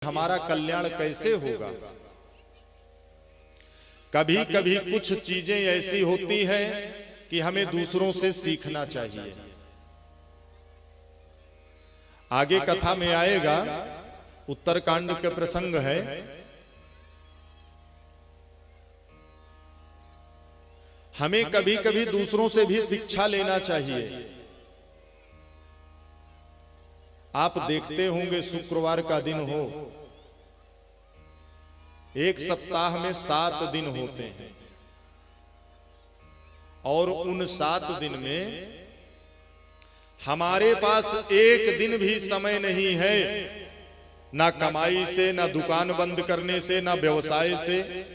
हमारा कल्याण कैसे होगा। कभी कभी कुछ चीजें ऐसी होती हैं कि हमें दूसरों से सीखना चाहिए। आगे कथा में आएगा, उत्तरकांड के प्रसंग है। हमें कभी कभी दूसरों से भी शिक्षा लेना चाहिए। आप देखते होंगे शुक्रवार का दिन हो, एक सप्ताह में 7 दिन होते हैं और उन 7 दिन में हमारे पास एक दिन भी समय नहीं है, ना कमाई से, ना दुकान बंद करने से, ना व्यवसाय से,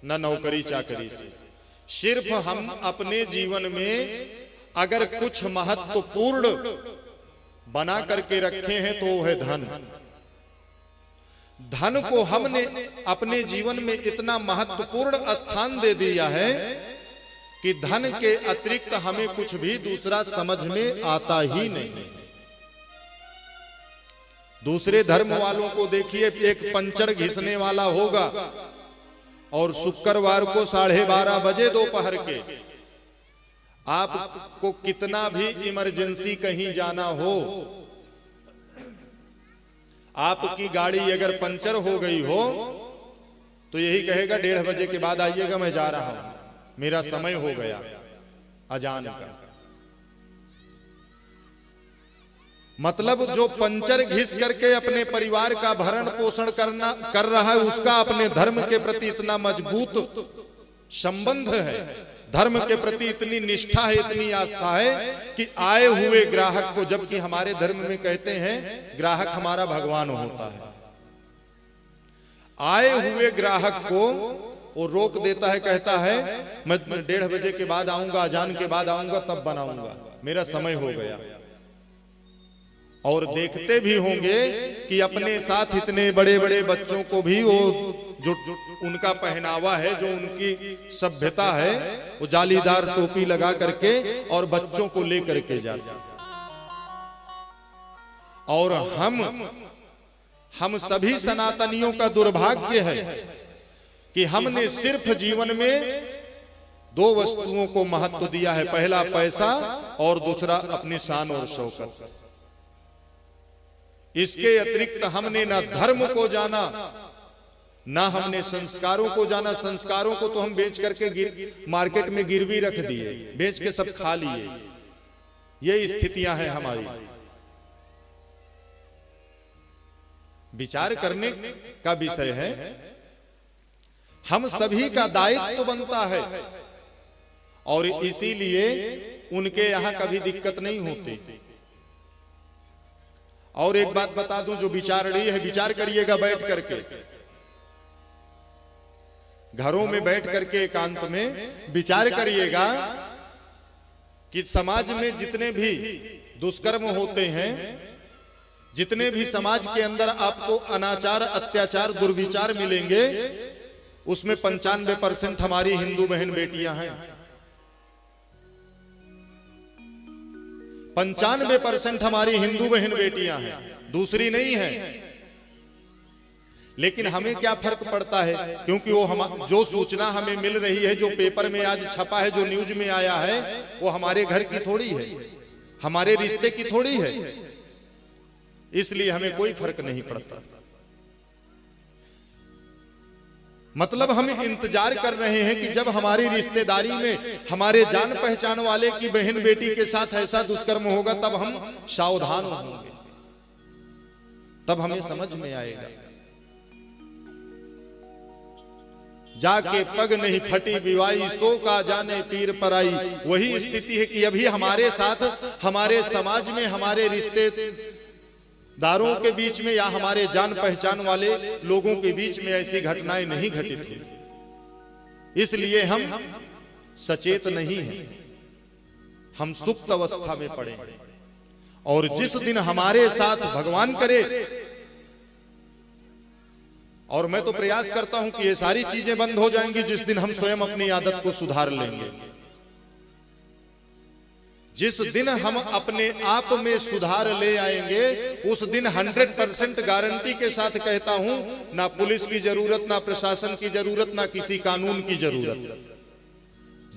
ना नौकरी चाकरी से। सिर्फ हम अपने जीवन में अगर कुछ महत्वपूर्ण बना करके रखे हैं तो वो है धन। धन को हमने अपने जीवन में इतना महत्वपूर्ण स्थान दे दिया है कि धन के अतिरिक्त हमें कुछ भी दूसरा समझ में आता ही नहीं। दूसरे धर्म वालों को देखिए, एक पंचड़ घिसने वाला होगा और शुक्रवार को 12:30 बजे दोपहर के आपको कितना भी इमरजेंसी कहीं जाना हो, आपकी गाड़ी अगर पंचर हो गई हो तो यही कहेगा 1:30 बजे के बाद आइएगा, मैं जा रहा हूं, मेरा समय हो गया अजान का। मतलब जो पंचर घिस करके अपने परिवार का भरण पोषण कर रहा है, उसका अपने धर्म के प्रति इतना मजबूत संबंध है, धर्म के प्रति इतनी निष्ठा है, इतनी आस्था है कि आए हुए ग्राहक को, जबकि हमारे धर्म में कहते हैं ग्राहक हमारा भगवान होता है, आए हुए ग्राहक को वो रोक देता है, कहता है मैं 1:30 बजे के बाद आऊंगा, अजान के बाद आऊंगा, तब बनाऊंगा, मेरा समय हो गया। और देखते भी होंगे कि अपने साथ इतने बड़े बड़े बच्चों को भी वो जो उनका पहनावा है, जो उनकी सभ्यता है, वो जालीदार टोपी लगा करके और बच्चों को लेकर के जाते। और हम सभी सनातनियों का दुर्भाग्य है कि हमने सिर्फ जीवन में 2 वस्तुओं को महत्व दिया है, पहला पैसा और दूसरा अपनी शान और शौकत। इसके अतिरिक्त हमने ना धर्म को जाना, ना हमने संस्कारों को जाना। संस्कारों को तो हम बेच करके मार्केट में गिरवी रख दिए, बेच के सब खा लिए। ये स्थितियां हैं हमारी। विचार करने का विषय है, हम सभी का दायित्व बनता है और इसीलिए उनके यहां कभी दिक्कत नहीं होती। और एक बात बता दूं, जो विचारणीय है, विचार करिएगा बैठ करके, घरों में बैठ करके एकांत में विचार करिएगा कि समाज में जितने भी दुष्कर्म होते हैं, जितने भी समाज के अंदर आपको अनाचार, अत्याचार, दुर्विचार मिलेंगे, उसमें 95% हमारी हिंदू बहन बेटियां हैं। 95% हमारी हिंदू बहन बेटियां हैं, दूसरी नहीं है। लेकिन हमें क्या फर्क पड़ता है, क्योंकि वो जो सूचना हमें मिल रही है, जो पेपर में आज छपा है, जो न्यूज में आया है, वो हमारे घर की थोड़ी है, हमारे रिश्ते की थोड़ी है। इसलिए हमें कोई फर्क नहीं पड़ता। मतलब हम इंतजार कर रहे हैं कि जब हमारी रिश्तेदारी में हमारे जान पहचान वाले की बहन बेटी के साथ ऐसा दुष्कर्म होगा, तब हम सावधान होंगे, तब हमें समझ में आएगा। जाके पग नहीं फटी विवाई, सो का जाने पीर पराई। वही स्थिति है कि अभी हमारे साथ, हमारे समाज में, हमारे रिश्तेदारों के बीच में या हमारे जान पहचान वाले लोगों के बीच में ऐसी घटनाएं नहीं घटित हुई। इसलिए हम सचेत नहीं हैं, हम सुप्त अवस्था में पड़े। और जिस दिन हमारे साथ भगवान करे, और मैं तो प्रयास करता हूं कि ये सारी चीजें बंद हो जाएंगी जिस दिन हम स्वयं अपनी आदत को सुधार लेंगे। जिस दिन हम अपने आप में सुधार ले आएंगे उस दिन 100% गारंटी के साथ कहता हूं, ना पुलिस की जरूरत, ना प्रशासन की जरूरत, ना किसी कानून की जरूरत।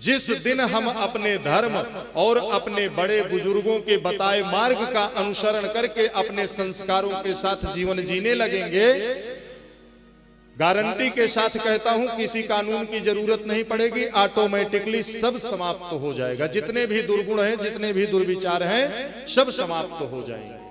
जिस दिन हम अपने धर्म और अपने बड़े बुजुर्गों के बताए मार्ग का अनुसरण करके अपने संस्कारों के साथ जीवन जीने लगेंगे, गारंटी के साथ कहता हूं किसी कानून की जरूरत नहीं पड़ेगी, ऑटोमेटिकली सब समाप्त हो जाएगा। जितने भी दुर्गुण हैं, जितने भी दुर्विचार हैं, सब समाप्त हो जाएंगे।